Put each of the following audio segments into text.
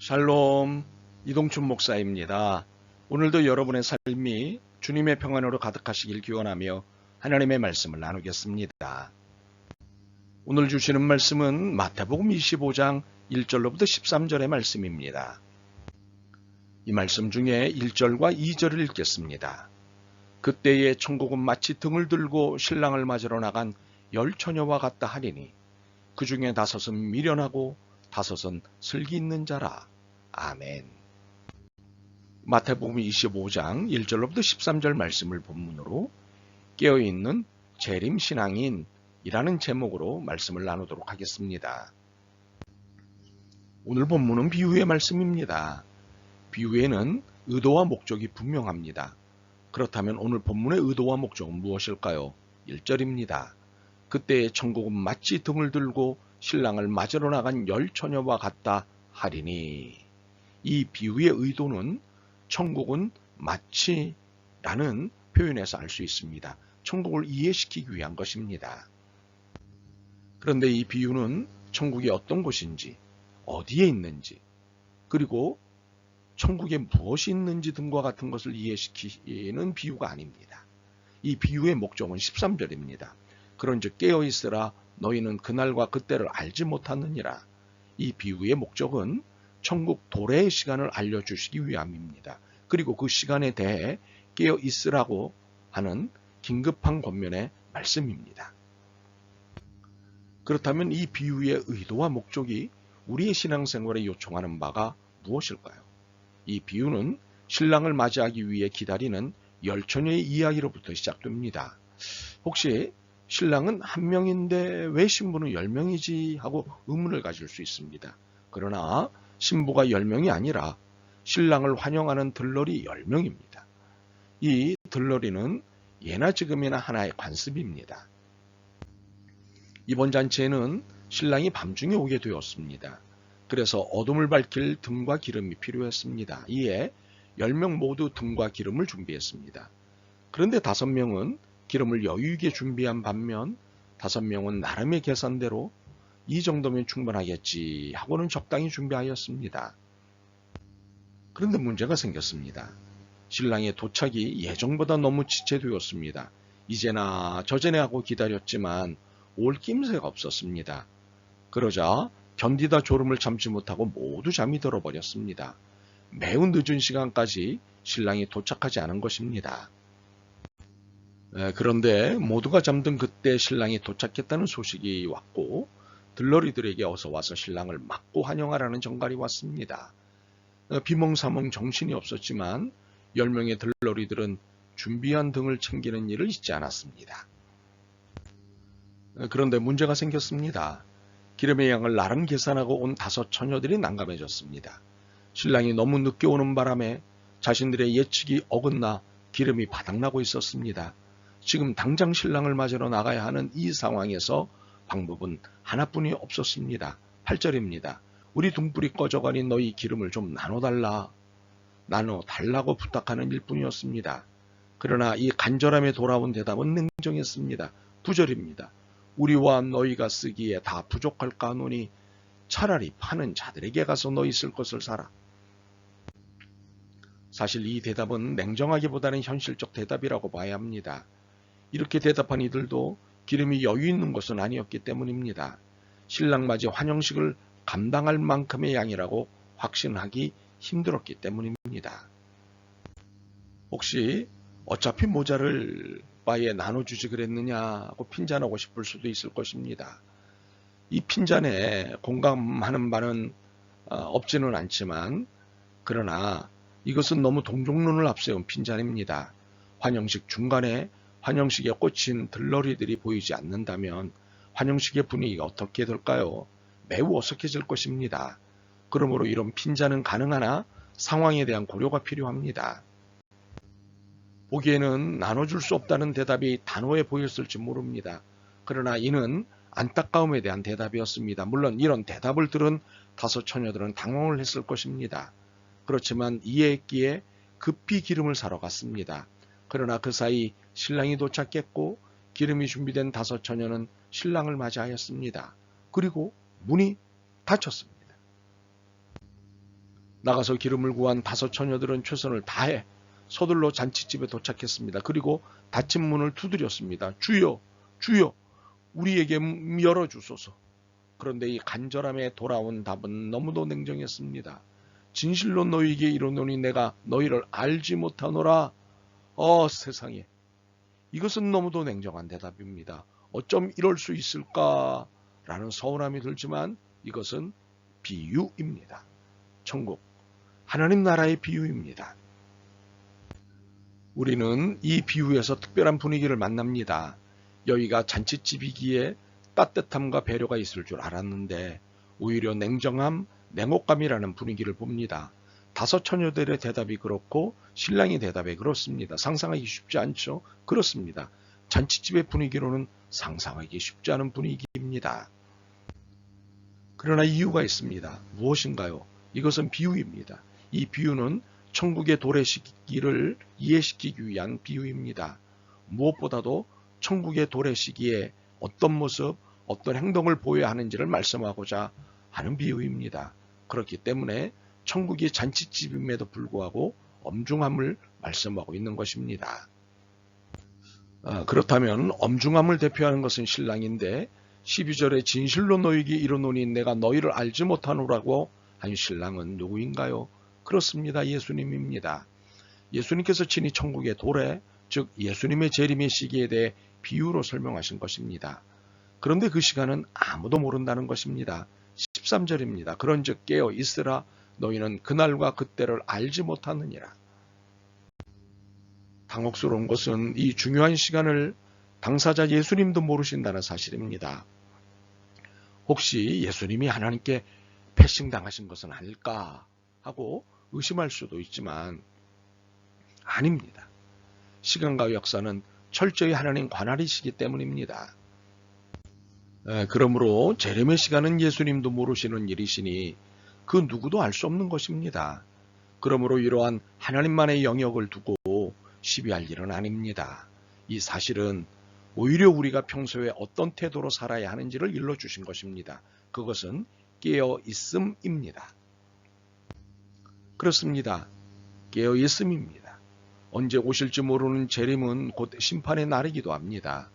샬롬, 이동춘 목사입니다. 오늘도 여러분의 삶이 주님의 평안으로 가득하시길 기원하며 하나님의 말씀을 나누겠습니다. 오늘 주시는 말씀은 마태복음 25장 1절로부터 13절의 말씀입니다. 이 말씀 중에 1절과 2절을 읽겠습니다. 그때에 천국은 마치 등을 들고 신랑을 맞으러 나간 10처녀와 같다 하리니 그 중에 5은 미련하고 5은 슬기 있는 자라. 아멘. 마태복음 25장 1절로부터 13절 말씀을 본문으로 깨어있는 재림신앙인이라는 제목으로 말씀을 나누도록 하겠습니다. 오늘 본문은 비유의 말씀입니다. 비유에는 의도와 목적이 분명합니다. 그렇다면 오늘 본문의 의도와 목적은 무엇일까요? 1절입니다. 그때의 천국은 마치 등을 들고 신랑을 맞으러 나간 10처녀와 같다 하리니. 이 비유의 의도는 천국은 마치라는 표현에서 알 수 있습니다. 천국을 이해시키기 위한 것입니다. 그런데 이 비유는 천국이 어떤 곳인지, 어디에 있는지, 그리고 천국에 무엇이 있는지 등과 같은 것을 이해시키는 비유가 아닙니다. 이 비유의 목적은 13절입니다. 그런즉 깨어있으라 너희는 그날과 그때를 알지 못하느니라. 이 비유의 목적은 천국 도래의 시간을 알려주시기 위함입니다. 그리고 그 시간에 대해 깨어 있으라고 하는 긴급한 권면의 말씀입니다. 그렇다면 이 비유의 의도와 목적이 우리의 신앙생활에 요청하는 바가 무엇일까요? 이 비유는 신랑을 맞이하기 위해 기다리는 10처녀의 이야기로부터 시작됩니다. 혹시 신랑은 한 명인데 왜 신부는 10명이지 하고 의문을 가질 수 있습니다. 그러나 신부가 10명이 아니라 신랑을 환영하는 들러리 10명입니다. 이 들러리는 예나 지금이나 하나의 관습입니다. 이번 잔치에는 신랑이 밤중에 오게 되었습니다. 그래서 어둠을 밝힐 등과 기름이 필요했습니다. 이에 10명 모두 등과 기름을 준비했습니다. 그런데 5명은 기름을 여유 있게 준비한 반면 5명은 나름의 계산대로 이 정도면 충분하겠지 하고는 적당히 준비하였습니다. 그런데 문제가 생겼습니다. 신랑의 도착이 예정보다 너무 지체되었습니다. 이제나 저제나 하고 기다렸지만 올 낌새가 없었습니다. 그러자 견디다 졸음을 참지 못하고 모두 잠이 들어버렸습니다. 매우 늦은 시간까지 신랑이 도착하지 않은 것입니다. 그런데 모두가 잠든 그때 신랑이 도착했다는 소식이 왔고 들러리들에게 어서 와서 신랑을 맞고 환영하라는 전갈이 왔습니다. 비몽사몽 정신이 없었지만 10명의 들러리들은 준비한 등을 챙기는 일을 잊지 않았습니다. 그런데 문제가 생겼습니다. 기름의 양을 나름 계산하고 온 5처녀들이 난감해졌습니다. 신랑이 너무 늦게 오는 바람에 자신들의 예측이 어긋나 기름이 바닥나고 있었습니다. 지금 당장 신랑을 맞으러 나가야 하는 이 상황에서 방법은 하나뿐이 없었습니다. 8절입니다. 우리 등불이 꺼져가니 너희 기름을 좀 나눠달라고 부탁하는 일뿐이었습니다. 그러나 이 간절함에 돌아온 대답은 냉정했습니다. 9절입니다. 우리와 너희가 쓰기에 다 부족할까 하노니 차라리 파는 자들에게 가서 너희 쓸 것을 사라. 사실 이 대답은 냉정하기보다는 현실적 대답이라고 봐야 합니다. 이렇게 대답한 이들도 기름이 여유 있는 것은 아니었기 때문입니다. 신랑 맞이 환영식을 감당할 만큼의 양이라고 확신하기 힘들었기 때문입니다. 혹시 어차피 모자를 바에 나눠주지 그랬느냐고 핀잔하고 싶을 수도 있을 것입니다. 이 핀잔에 공감하는 바는 없지는 않지만 그러나 이것은 너무 동정론을 앞세운 핀잔입니다. 환영식 중간에 환영식에 꽂힌 들러리들이 보이지 않는다면 환영식의 분위기가 어떻게 될까요? 매우 어색해질 것입니다. 그러므로 이런 핀잔은 가능하나 상황에 대한 고려가 필요합니다. 보기에는 나눠줄 수 없다는 대답이 단호해 보였을지 모릅니다. 그러나 이는 안타까움에 대한 대답이었습니다. 물론 이런 대답을 들은 5처녀들은 당황을 했을 것입니다. 그렇지만 이해했기에 급히 기름을 사러 갔습니다. 그러나 그 사이 신랑이 도착했고 기름이 준비된 5처녀는 신랑을 맞이하였습니다. 그리고 문이 닫혔습니다. 나가서 기름을 구한 5 처녀들은 최선을 다해 서둘러 잔치집에 도착했습니다. 그리고 닫힌 문을 두드렸습니다. 주여, 주여, 우리에게 열어주소서. 그런데 이 간절함에 돌아온 답은 너무도 냉정했습니다. 진실로 너희에게 이르노니 내가 너희를 알지 못하노라. 세상에. 이것은 너무도 냉정한 대답입니다. 어쩜 이럴 수 있을까? 라는 서운함이 들지만 이것은 비유입니다. 천국, 하나님 나라의 비유입니다. 우리는 이 비유에서 특별한 분위기를 만납니다. 여기가 잔치집이기에 따뜻함과 배려가 있을 줄 알았는데 오히려 냉정함, 냉혹감이라는 분위기를 봅니다. 5 처녀들의 대답이 그렇고 신랑의 대답이 그렇습니다. 상상하기 쉽지 않죠? 그렇습니다. 잔치집의 분위기로는 상상하기 쉽지 않은 분위기입니다. 그러나 이유가 있습니다. 무엇인가요? 이것은 비유입니다. 이 비유는 천국의 도래시기를 이해시키기 위한 비유입니다. 무엇보다도 천국의 도래시기에 어떤 모습, 어떤 행동을 보여야 하는지를 말씀하고자 하는 비유입니다. 그렇기 때문에 천국이 잔치집임에도 불구하고 엄중함을 말씀하고 있는 것입니다. 그렇다면 엄중함을 대표하는 것은 신랑인데 12절에 진실로 너희에게 이르노니 내가 너희를 알지 못하노라고 한 신랑은 누구인가요? 그렇습니다. 예수님입니다. 예수님께서 친히 천국의 도래, 즉 예수님의 재림의 시기에 대해 비유로 설명하신 것입니다. 그런데 그 시간은 아무도 모른다는 것입니다. 13절입니다. 그런즉 깨어 있으라 너희는 그날과 그때를 알지 못하느니라. 당혹스러운 것은 이 중요한 시간을 당사자 예수님도 모르신다는 사실입니다. 혹시 예수님이 하나님께 패싱당하신 것은 아닐까 하고 의심할 수도 있지만 아닙니다. 시간과 역사는 철저히 하나님 관할이시기 때문입니다. 그러므로 재림의 시간은 예수님도 모르시는 일이시니 그 누구도 알 수 없는 것입니다. 그러므로 이러한 하나님만의 영역을 두고 시비할 일은 아닙니다. 이 사실은 오히려 우리가 평소에 어떤 태도로 살아야 하는지를 일러주신 것입니다. 그것은 깨어있음입니다. 그렇습니다. 깨어있음입니다. 언제 오실지 모르는 재림은 곧 심판의 날이기도 합니다.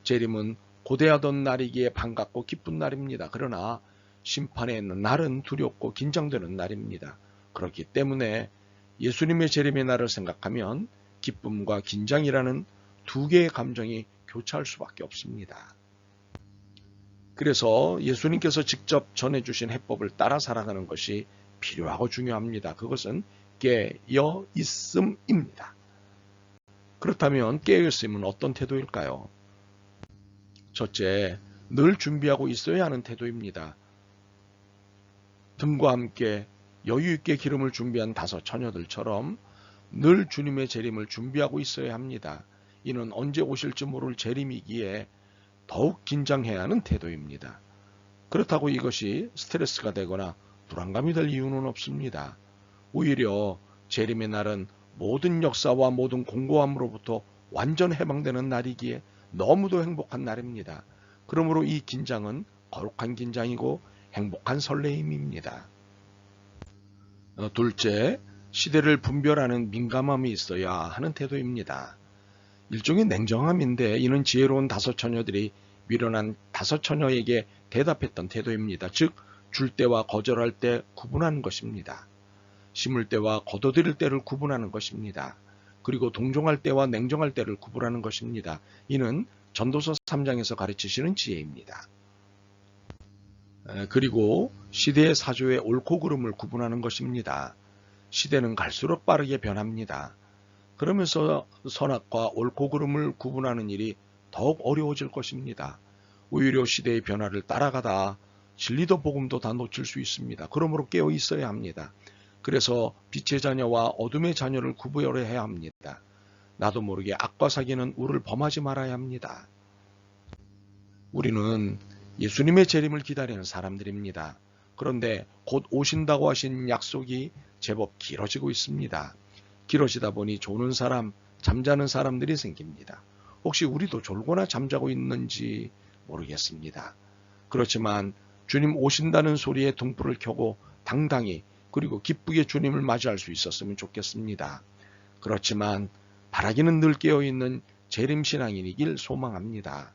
재림은 고대하던 날이기에 반갑고 기쁜 날입니다. 그러나 심판의 날은 두렵고 긴장되는 날입니다. 그렇기 때문에 예수님의 재림의 날을 생각하면 기쁨과 긴장이라는 두 개의 감정이 교차할 수밖에 없습니다. 그래서 예수님께서 직접 전해주신 해법을 따라 살아가는 것이 필요하고 중요합니다. 그것은 깨어있음입니다. 그렇다면 깨어있음은 어떤 태도일까요? 첫째, 늘 준비하고 있어야 하는 태도입니다. 등과 함께 여유있게 기름을 준비한 5 처녀들처럼 늘 주님의 재림을 준비하고 있어야 합니다. 이는 언제 오실지 모를 재림이기에 더욱 긴장해야 하는 태도입니다. 그렇다고 이것이 스트레스가 되거나 불안감이 될 이유는 없습니다. 오히려 재림의 날은 모든 역사와 모든 공고함으로부터 완전 해방되는 날이기에 너무도 행복한 날입니다. 그러므로 이 긴장은 거룩한 긴장이고 행복한 설레임입니다. 둘째, 시대를 분별하는 민감함이 있어야 하는 태도입니다. 일종의 냉정함인데 이는 지혜로운 5 처녀들이 미련한 5 처녀에게 대답했던 태도입니다. 즉, 줄 때와 거절할 때 구분하는 것입니다. 심을 때와 거둬들일 때를 구분하는 것입니다. 그리고 동정할 때와 냉정할 때를 구분하는 것입니다. 이는 전도서 3장에서 가르치시는 지혜입니다. 그리고 시대의 사조의 옳고 그름을 구분하는 것입니다. 시대는 갈수록 빠르게 변합니다. 그러면서 선악과 옳고 그름을 구분하는 일이 더욱 어려워질 것입니다. 오히려 시대의 변화를 따라가다 진리도 복음도 다 놓칠 수 있습니다. 그러므로 깨어 있어야 합니다. 그래서 빛의 자녀와 어둠의 자녀를 구별해야 합니다. 나도 모르게 악과 사기는 우를 범하지 말아야 합니다. 우리는 예수님의 재림을 기다리는 사람들입니다. 그런데 곧 오신다고 하신 약속이 제법 길어지고 있습니다. 길어지다 보니 조는 사람, 잠자는 사람들이 생깁니다. 혹시 우리도 졸거나 잠자고 있는지 모르겠습니다. 그렇지만 주님 오신다는 소리에 등불을 켜고 당당히 그리고 기쁘게 주님을 맞이할 수 있었으면 좋겠습니다. 그렇지만 바라기는 늘 깨어있는 재림신앙인이길 소망합니다.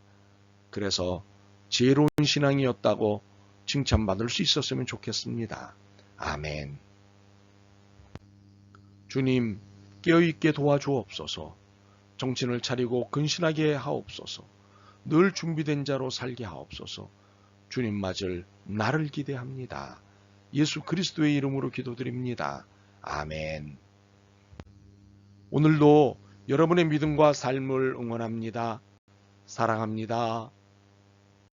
그래서 지혜로운 신앙이었다고 칭찬받을 수 있었으면 좋겠습니다. 아멘. 주님, 깨어있게 도와주옵소서. 정신을 차리고 근신하게 하옵소서. 늘 준비된 자로 살게 하옵소서. 주님 맞을 나를 기대합니다. 예수 그리스도의 이름으로 기도드립니다. 아멘. 오늘도 여러분의 믿음과 삶을 응원합니다. 사랑합니다.